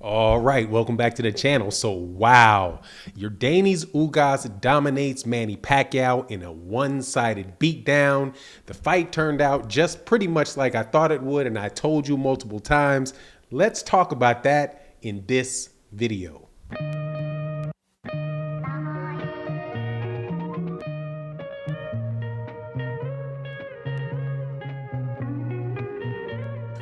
All right, welcome back to the channel. So, wow, Yordenis Ugas dominates Manny Pacquiao in a one-sided beatdown. The fight turned out just pretty much like I thought it would, and I told you multiple times. Let's talk about that in this video.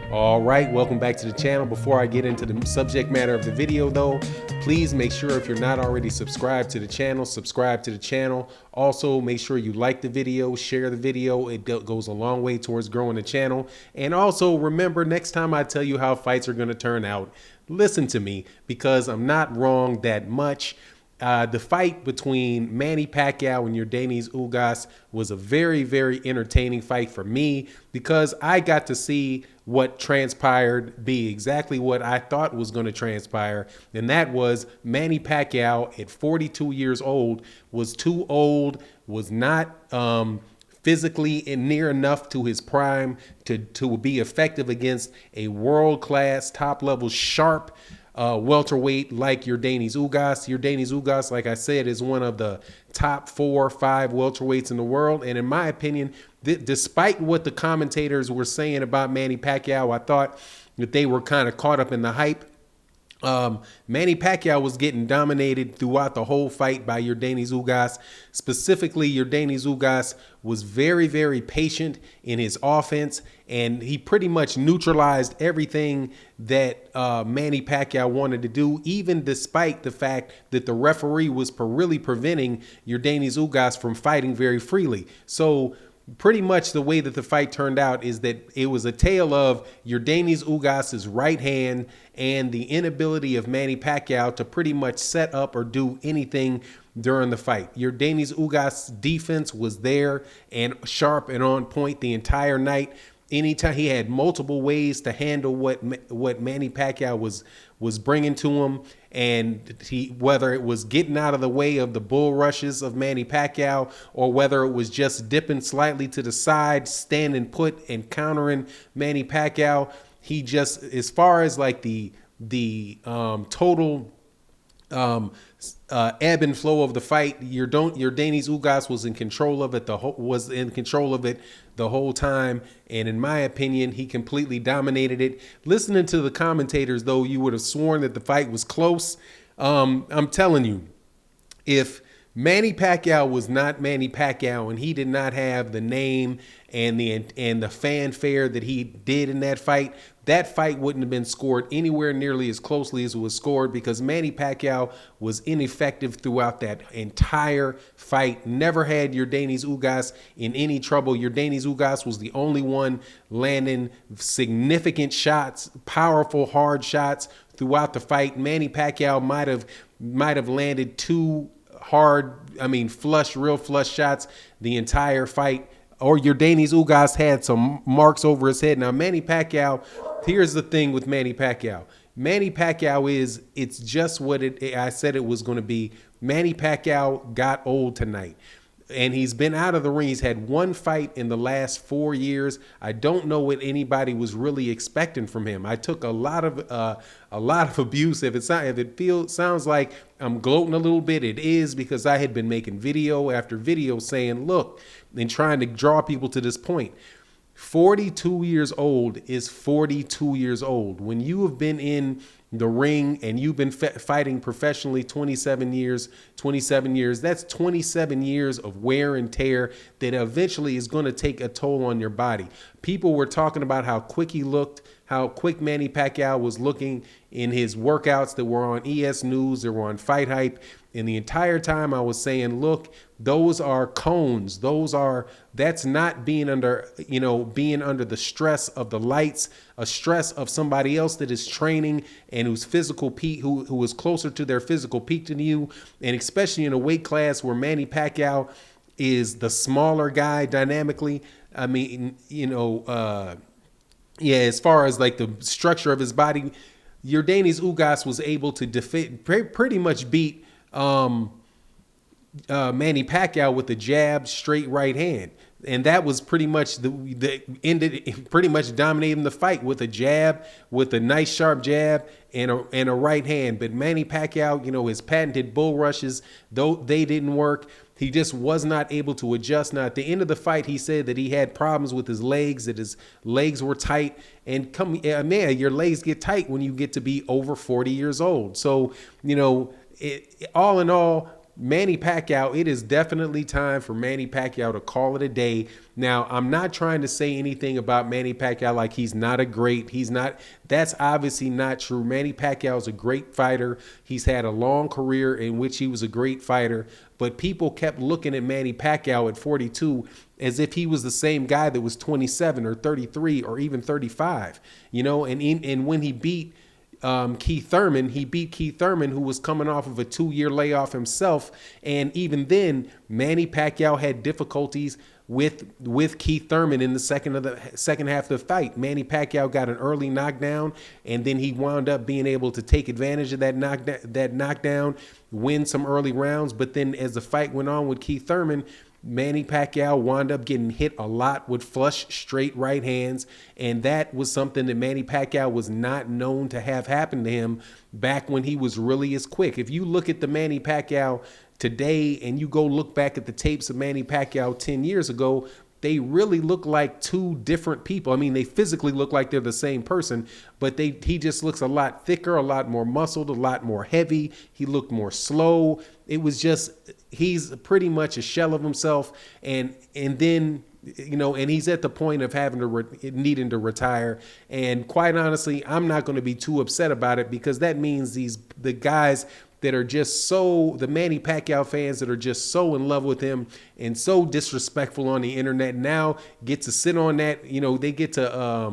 All right, welcome back to the channel. Before I get into the subject matter of the video though, please make sure if you're not already subscribed to the channel, subscribe to the channel. Also, make sure you like the video, share the video. It goes a long way towards growing the channel. And also remember, next time I tell you how fights are going to turn out, listen to me because I'm not wrong that much. The fight between Manny Pacquiao and Yordenis Ugas was a very, very entertaining fight for me because I got to see what transpired be exactly what I thought was going to transpire. And that was Manny Pacquiao at 42 years old was too old, was not physically near enough to his prime to be effective against a world-class, top-level, sharp welterweight like Yordenis Ugas. Yordenis Ugas, like I said, is one of the top 4 or 5 welterweights in the world. And in my opinion, despite what the commentators were saying about Manny Pacquiao, I thought that they were kind of caught up in the hype. Manny Pacquiao was getting dominated throughout the whole fight by Yordenis Ugas. Specifically, Yordenis Ugas was very, very patient in his offense, and he pretty much neutralized everything that Manny Pacquiao wanted to do, even despite the fact that the referee was really preventing Yordenis Ugas from fighting very freely. So pretty much the way that the fight turned out is that it was a tale of Yordenis Ugas's right hand and the inability of Manny Pacquiao to pretty much set up or do anything during the fight. Yordenis Ugas' defense was there and sharp and on point the entire night. Anytime he had multiple ways to handle what Manny Pacquiao was bringing to him, and whether it was getting out of the way of the bull rushes of Manny Pacquiao or whether it was just dipping slightly to the side, standing put and countering Manny Pacquiao, he just, as far as like the total ebb and flow of the fight, Yordenis Ugas was in control of it the whole time, and in my opinion, he completely dominated it. Listening to the commentators, though, you would have sworn that the fight was close. I'm telling you, if Manny Pacquiao was not Manny Pacquiao and he did not have the name and the fanfare that he did in that fight wouldn't have been scored anywhere nearly as closely as it was scored, because Manny Pacquiao was ineffective throughout that entire fight. Never had Yordenis Ugas in any trouble. Yordenis Ugas was the only one landing significant shots, powerful, hard shots throughout the fight. Manny Pacquiao might have landed 2 hard, real flush shots the entire fight. Or Yordenis Ugas had some marks over his head. Now, Manny Pacquiao, here's the thing with Manny Pacquiao. Manny Pacquiao it's just what I said it was going to be. Manny Pacquiao got old tonight, and he's been out of the ring. He's had 1 fight in the last 4 years. I don't know what anybody was really expecting from him. I took a lot of abuse. If it sounds like I'm gloating a little bit, it is, because I had been making video after video saying, look, and trying to draw people to this point. 42 years old is 42 years old. When you have been in the ring and you've been fighting professionally 27 years, that's 27 years of wear and tear that eventually is going to take a toll on your body. People were talking about how quick he looked, how quick Manny Pacquiao was looking in his workouts that were on ES News, that were on Fight Hype. And the entire time I was saying, look, those are cones. That's not being under the stress of the lights, a stress of somebody else that is training and whose physical peak, who is closer to their physical peak than you. And especially in a weight class where Manny Pacquiao is the smaller guy dynamically. As far as like the structure of his body, Yordenis Ugas was able to pretty much beat Manny Pacquiao with a jab, straight right hand. And that was pretty much the ended, pretty much dominating the fight with a jab, with a nice sharp jab and a right hand. But Manny Pacquiao, his patented bull rushes, though they didn't work, he just was not able to adjust. Now, at the end of the fight, he said that he had problems with his legs, that his legs were tight. And man, your legs get tight when you get to be over 40 years old. So, all in all, Manny Pacquiao, it is definitely time for Manny Pacquiao to call it a day. Now, I'm not trying to say anything about Manny Pacquiao like he's not a great. He's not. That's obviously not true. Manny Pacquiao is a great fighter. He's had a long career in which he was a great fighter. But people kept looking at Manny Pacquiao at 42 as if he was the same guy that was 27 or 33 or even 35. And when he beat Keith Thurman, who was coming off of a 2-year layoff himself. And even then, Manny Pacquiao had difficulties with Keith Thurman in the second half of the fight. Manny Pacquiao got an early knockdown, and then he wound up being able to take advantage of that knockdown, win some early rounds. But then as the fight went on with Keith Thurman, Manny Pacquiao wound up getting hit a lot with flush, straight right hands, and that was something that Manny Pacquiao was not known to have happen to him back when he was really as quick. If you look at the Manny Pacquiao today and you go look back at the tapes of Manny Pacquiao 10 years ago, they really look like two different people. I mean, they physically look like they're the same person, but he just looks a lot thicker, a lot more muscled, a lot more heavy. He looked more slow. It was just, he's pretty much a shell of himself. And then, and he's at the point of needing to retire. And quite honestly, I'm not going to be too upset about it, because that means the guys that are just the Manny Pacquiao fans that are just so in love with him and so disrespectful on the internet now get to sit on that, they get to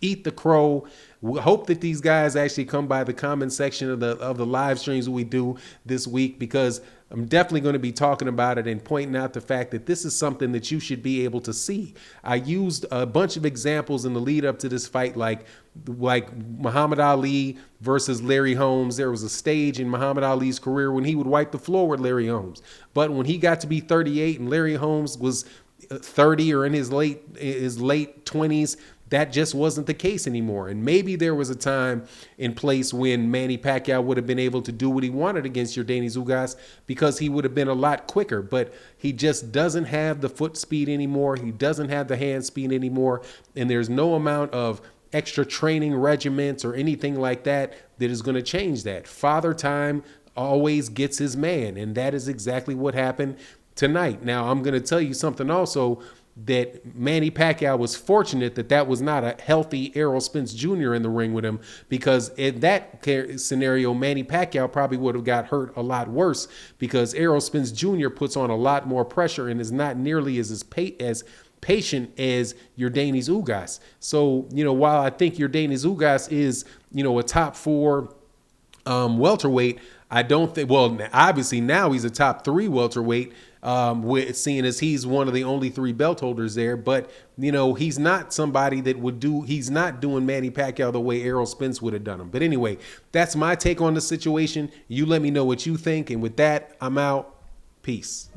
eat the crow. We hope that these guys actually come by the comment section of the live streams we do this week, because I'm definitely going to be talking about it and pointing out the fact that this is something that you should be able to see. I used a bunch of examples in the lead up to this fight, like Muhammad Ali versus Larry Holmes. There was a stage in Muhammad Ali's career when he would wipe the floor with Larry Holmes. But when he got to be 38 and Larry Holmes was 30 or in his late 20s, that just wasn't the case anymore. And maybe there was a time and place when Manny Pacquiao would have been able to do what he wanted against Yordenis Ugas, because he would have been a lot quicker. But he just doesn't have the foot speed anymore. He doesn't have the hand speed anymore. And there's no amount of extra training regiments or anything like that is going to change that. Father Time always gets his man. And that is exactly what happened tonight. Now, I'm going to tell you something also, that Manny Pacquiao was fortunate that was not a healthy Errol Spence Jr. in the ring with him, because in that scenario, Manny Pacquiao probably would have got hurt a lot worse, because Errol Spence Jr. puts on a lot more pressure and is not nearly as patient as Yordenis Ugas. So, while I think Yordenis Ugas is, a top 4 welterweight, I don't think, well, obviously now he's a top 3 welterweight, seeing as he's one of the only 3 belt holders there. But, he's not somebody that he's not doing Manny Pacquiao the way Errol Spence would have done him. But anyway, that's my take on the situation. You let me know what you think. And with that, I'm out. Peace.